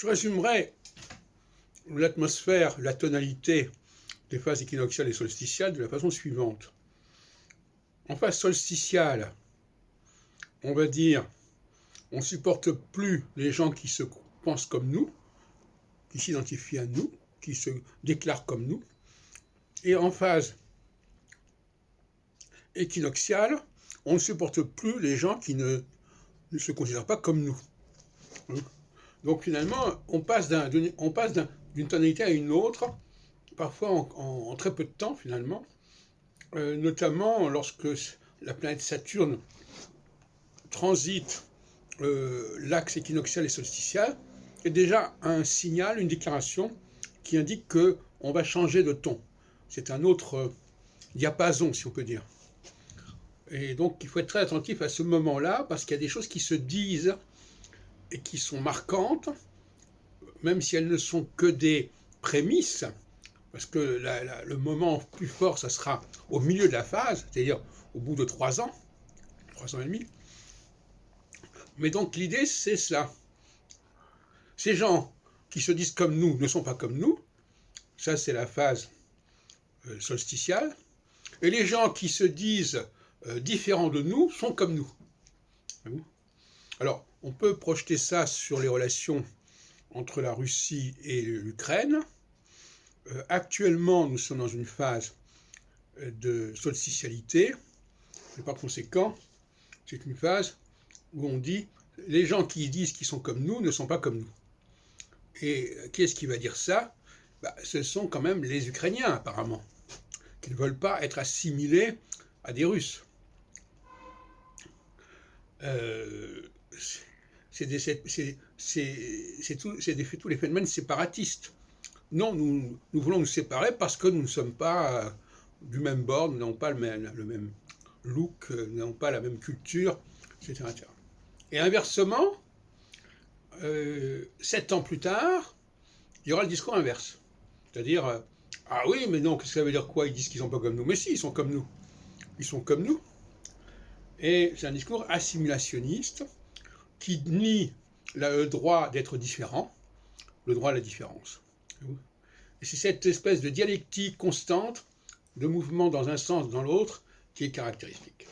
Je résumerai l'atmosphère, la tonalité des phases équinoxiales et solsticiales de la façon suivante. En phase solsticiale, on va dire, on ne supporte plus les gens qui se pensent comme nous, qui s'identifient à nous, qui se déclarent comme nous. Et en phase équinoxiale, on ne supporte plus les gens qui ne se considèrent pas comme nous. Donc finalement, on passe d'une tonalité à une autre, parfois en très peu de temps finalement, notamment lorsque la planète Saturne transite l'axe équinoxial et solsticial, est déjà un signal, une déclaration qui indique qu'on va changer de ton. C'est un autre diapason, si on peut dire. Et donc il faut être très attentif à ce moment-là, parce qu'il y a des choses qui se disent et qui sont marquantes, même si elles ne sont que des prémices, parce que le moment plus fort, ça sera au milieu de la phase, c'est-à-dire au bout de 3 ans et demi. Mais donc l'idée, c'est cela. Ces gens qui se disent comme nous ne sont pas comme nous, ça c'est la phase solsticiale, et les gens qui se disent différents de nous sont comme nous. Alors, on peut projeter ça sur les relations entre la Russie et l'Ukraine. Actuellement, nous sommes dans une phase de solsticialité, et par conséquent, c'est une phase où on dit les gens qui disent qu'ils sont comme nous ne sont pas comme nous. Et qui est-ce qui va dire ça? Ce sont quand même les Ukrainiens, apparemment, qui ne veulent pas être assimilés à des Russes. C'est tous les phénomènes séparatistes. Non, nous voulons nous séparer parce que nous ne sommes pas du même bord, nous n'avons pas le même look, nous n'avons pas la même culture, etc. Et inversement, 7 ans plus tard, il y aura le discours inverse. C'est-à-dire, ah oui, mais non, qu'est-ce que ça veut dire quoi? Ils disent qu'ils ne sont pas comme nous. Mais si, ils sont comme nous. Ils sont comme nous. Et c'est un discours assimilationniste qui nie le droit d'être différent, le droit à la différence. Et c'est cette espèce de dialectique constante, de mouvement dans un sens, dans l'autre, qui est caractéristique.